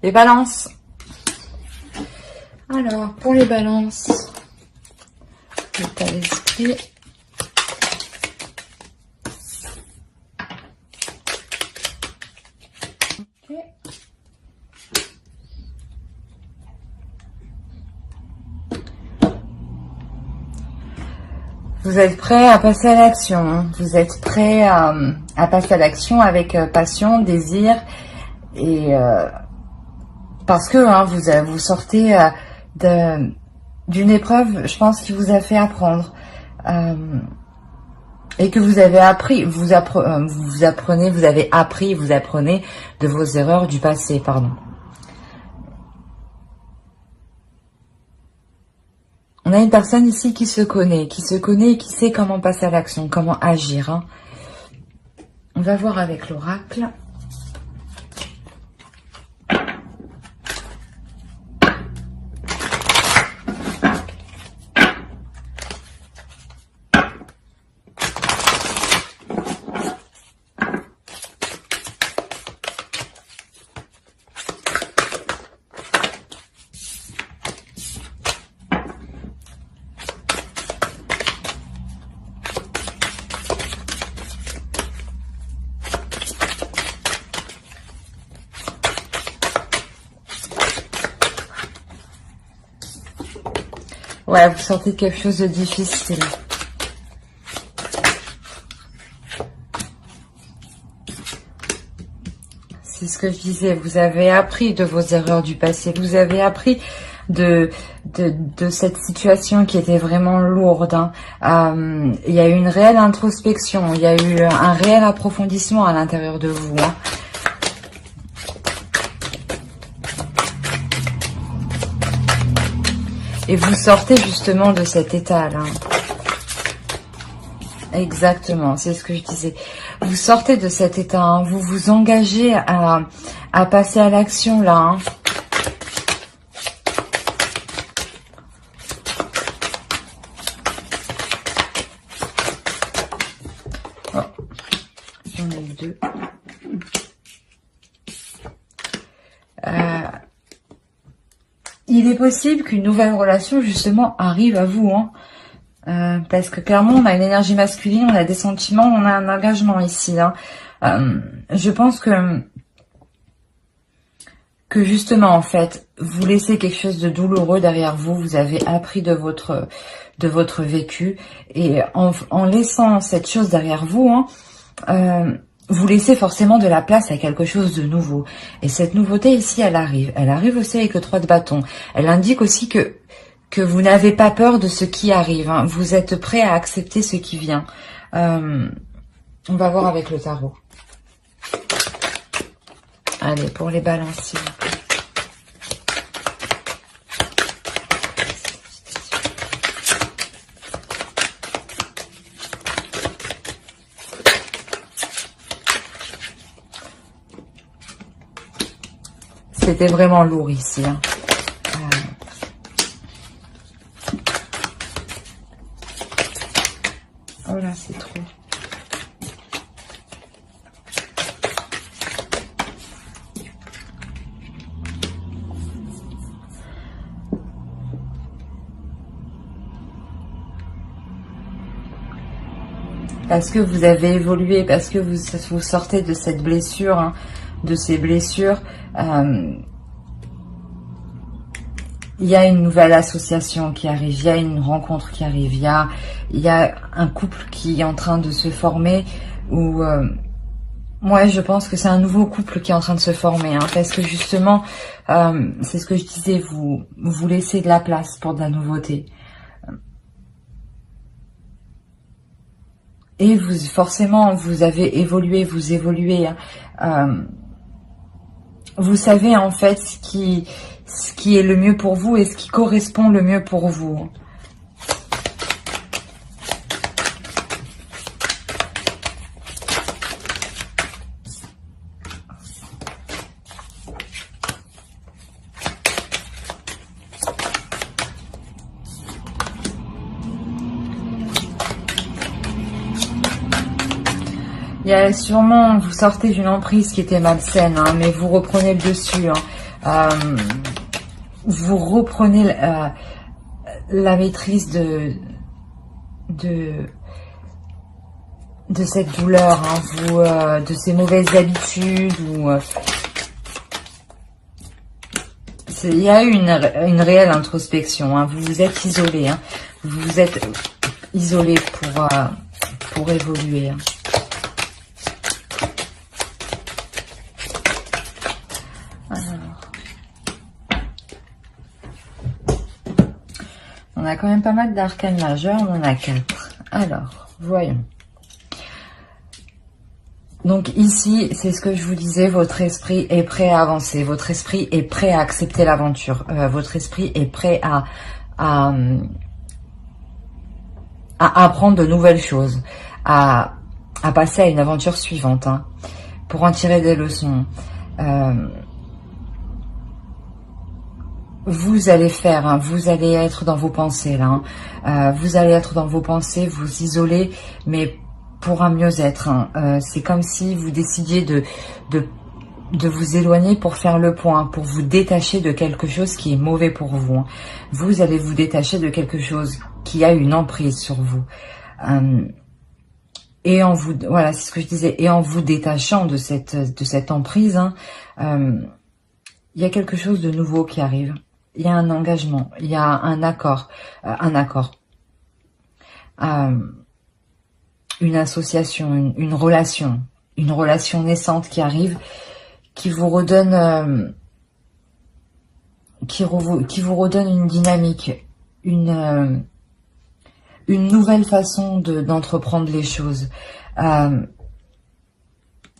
Les balances. Alors, pour les balances, l'état d'esprit. Ok. Vous êtes prêt à passer à l'action. Vous êtes prêt à passer à l'action avec passion, désir et parce que vous sortez d'une épreuve, je pense, qui vous a fait apprendre et que vous avez appris. Vous apprenez de vos erreurs du passé, pardon. On a une personne ici qui se connaît et qui sait comment passer à l'action, comment agir. Hein. On va voir avec l'oracle. Ouais, vous sortez de quelque chose de difficile. C'est ce que je disais, vous avez appris de vos erreurs du passé, vous avez appris de cette situation qui était vraiment lourde. Hein. Il y a eu une réelle introspection, il y a eu un réel approfondissement à l'intérieur de vous. Hein. Et vous sortez justement de cet état-là. Exactement, c'est ce que je disais. Vous sortez de cet état, hein. Vous vous engagez à passer à l'action là. Hein. Oh, j'en ai eu deux. Il est possible qu'une nouvelle relation justement arrive à vous, hein. Parce que clairement on a une énergie masculine, on a des sentiments, on a un engagement ici. Hein. Je pense que justement en fait vous laissez quelque chose de douloureux derrière vous. Vous avez appris de votre vécu et en laissant cette chose derrière vous, hein, vous laissez forcément de la place à quelque chose de nouveau. Et cette nouveauté ici, elle arrive. Elle arrive aussi avec le 3 de bâton. Elle indique aussi que vous n'avez pas peur de ce qui arrive. Hein. Vous êtes prêt à accepter ce qui vient. On va voir avec le tarot. Allez, pour les balances, s'il vous plaît. C'était vraiment lourd ici. Hein. Oh là, c'est trop. Parce que vous avez évolué, parce que vous sortez de cette blessure, hein, de ces blessures. Il y a une nouvelle association qui arrive, il y a une rencontre qui arrive, il y a un couple qui est en train de se former ou moi je pense que c'est un nouveau couple qui est en train de se former, hein, parce que justement c'est ce que je disais, vous laissez de la place pour de la nouveauté. Et forcément vous avez évolué, vous évoluez, hein. Vous savez en fait ce qui est le mieux pour vous et ce qui correspond le mieux pour vous. Il y a sûrement, vous sortez d'une emprise qui était malsaine, hein, mais vous reprenez le dessus. Hein. Vous reprenez la maîtrise de cette douleur, hein, de ces mauvaises habitudes, ou il y a une réelle introspection, hein, vous vous êtes isolé, hein, vous vous êtes isolé pour évoluer. Hein. Alors, on a quand même pas mal d'arcanes majeures, on en a 4. Alors, voyons. Donc ici, c'est ce que je vous disais, votre esprit est prêt à avancer, votre esprit est prêt à accepter l'aventure, votre esprit est prêt à apprendre de nouvelles choses, à passer à une aventure suivante, hein, pour en tirer des leçons. Vous allez faire, hein, vous allez être dans vos pensées là, hein, vous allez être dans vos pensées, vous isoler, mais pour un mieux-être. Hein. C'est comme si vous décidiez de vous éloigner pour faire le point, pour vous détacher de quelque chose qui est mauvais pour vous. Hein. Vous allez vous détacher de quelque chose qui a une emprise sur vous. Et en vous, voilà, c'est ce que je disais, et en vous détachant de cette emprise, hein, il y a quelque chose de nouveau qui arrive. Il y a un engagement, il y a un accord, une association, une relation naissante qui arrive, qui vous redonne, qui vous redonne une dynamique, une nouvelle façon d'entreprendre les choses.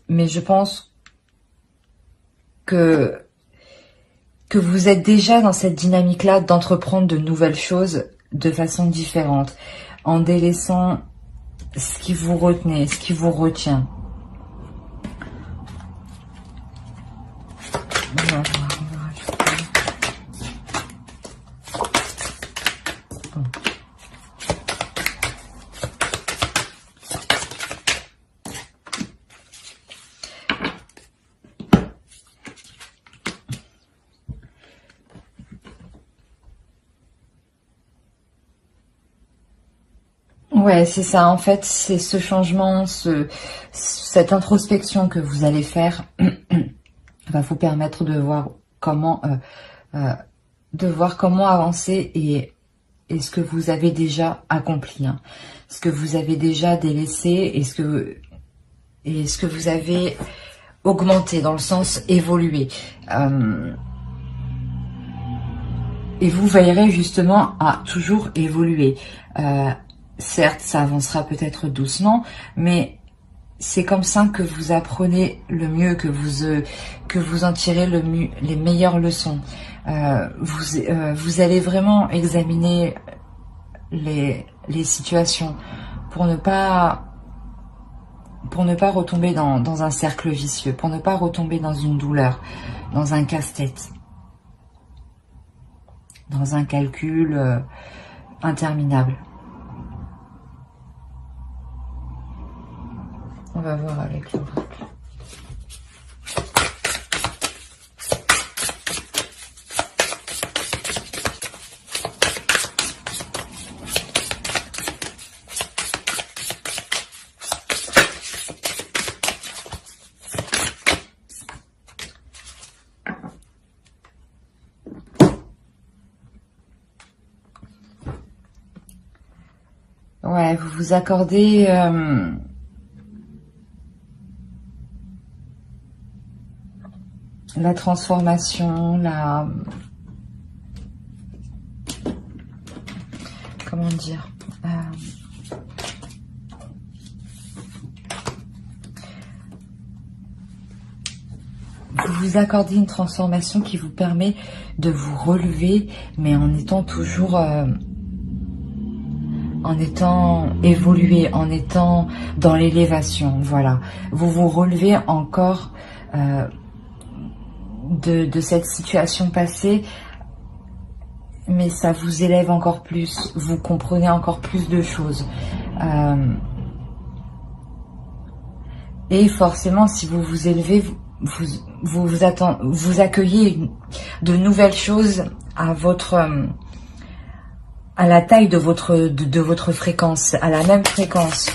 Mais je pense que vous êtes déjà dans cette dynamique-là d'entreprendre de nouvelles choses de façon différente, en délaissant ce qui vous retenait, ce qui vous retient. Ouais, c'est ça. En fait, c'est ce changement, cette introspection que vous allez faire va vous permettre de voir comment avancer et ce que vous avez déjà accompli, hein, ce que vous avez déjà délaissé et ce que vous avez augmenté, dans le sens évolué. Et vous veillerez justement à toujours évoluer. Certes, ça avancera peut-être doucement, mais c'est comme ça que vous apprenez le mieux, que vous en tirez les meilleures leçons. Vous allez vraiment examiner les situations pour ne pas retomber dans un cercle vicieux, pour ne pas retomber dans une douleur, dans un casse-tête, dans un calcul interminable. On va voir avec l'oracle. Ouais, vous vous accordez la transformation, comment dire, vous vous accordez une transformation qui vous permet de vous relever, mais en étant toujours, en étant évolué, en étant dans l'élévation, voilà. Vous vous relevez encore de cette situation passée, mais ça vous élève encore plus, vous comprenez encore plus de choses. Et forcément, si vous vous élevez, vous accueillez de nouvelles choses à à la taille de votre fréquence, à la même fréquence.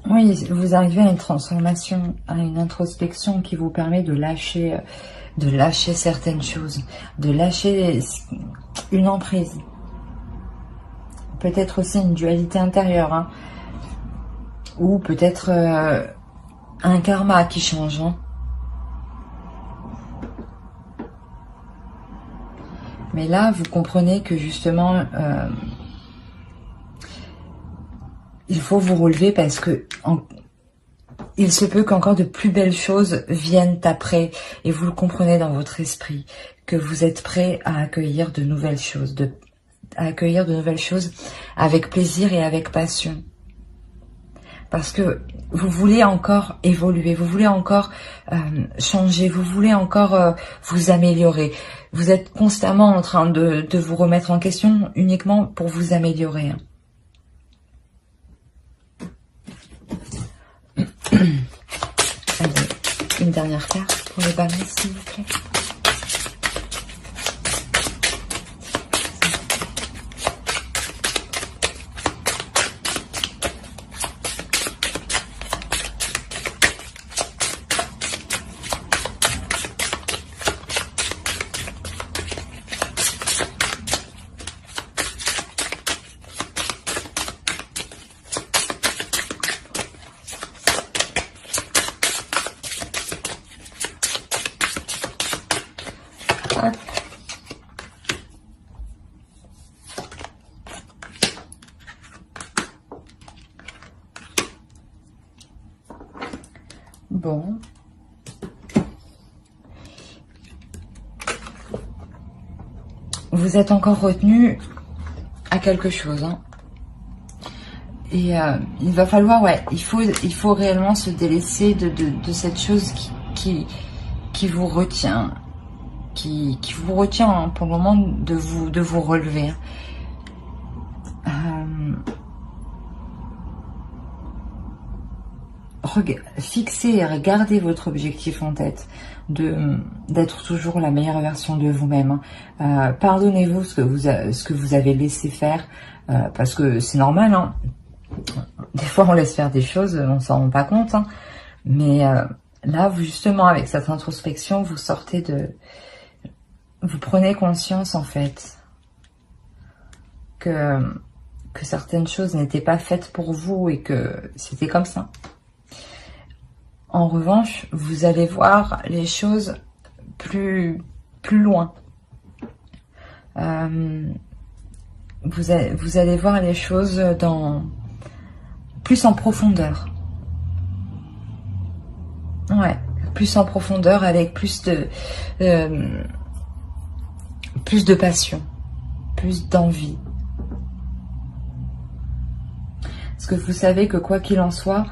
Oui, vous arrivez à une transformation, à une introspection qui vous permet de lâcher certaines choses, de lâcher une emprise. Peut-être aussi une dualité intérieure, hein, ou peut-être un karma qui change. Hein. Mais là, vous comprenez que justement, il faut vous relever parce que il se peut qu'encore de plus belles choses viennent après. Et vous le comprenez dans votre esprit, que vous êtes prêt à accueillir de nouvelles choses, avec plaisir et avec passion. Parce que vous voulez encore évoluer, vous voulez encore changer, vous voulez encore vous améliorer. Vous êtes constamment en train de vous remettre en question uniquement pour vous améliorer. Hein. Allez, une dernière carte pour le balance, s'il vous plaît. Bon. Vous êtes encore retenu à quelque chose. Hein. Et il va falloir, il faut réellement se délaisser de cette chose qui vous retient. Qui vous retient hein, pour le moment de vous relever. Fixez et regardez votre objectif en tête, d'être toujours la meilleure version de vous-même. Pardonnez-vous ce que vous avez laissé faire, parce que c'est normal. Hein. Des fois, on laisse faire des choses, on s'en rend pas compte. Hein. Mais là, justement, avec cette introspection, vous sortez vous prenez conscience en fait que certaines choses n'étaient pas faites pour vous et que c'était comme ça. En revanche, vous allez voir les choses plus loin. Vous allez voir les choses plus en profondeur. Ouais, plus en profondeur avec plus de passion, plus d'envie. Parce que vous savez que quoi qu'il en soit,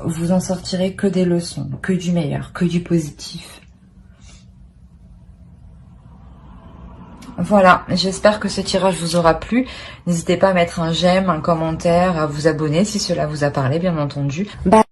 vous en sortirez que des leçons, que du meilleur, que du positif. Voilà, j'espère que ce tirage vous aura plu. N'hésitez pas à mettre un j'aime, un commentaire, à vous abonner si cela vous a parlé, bien entendu. Bye.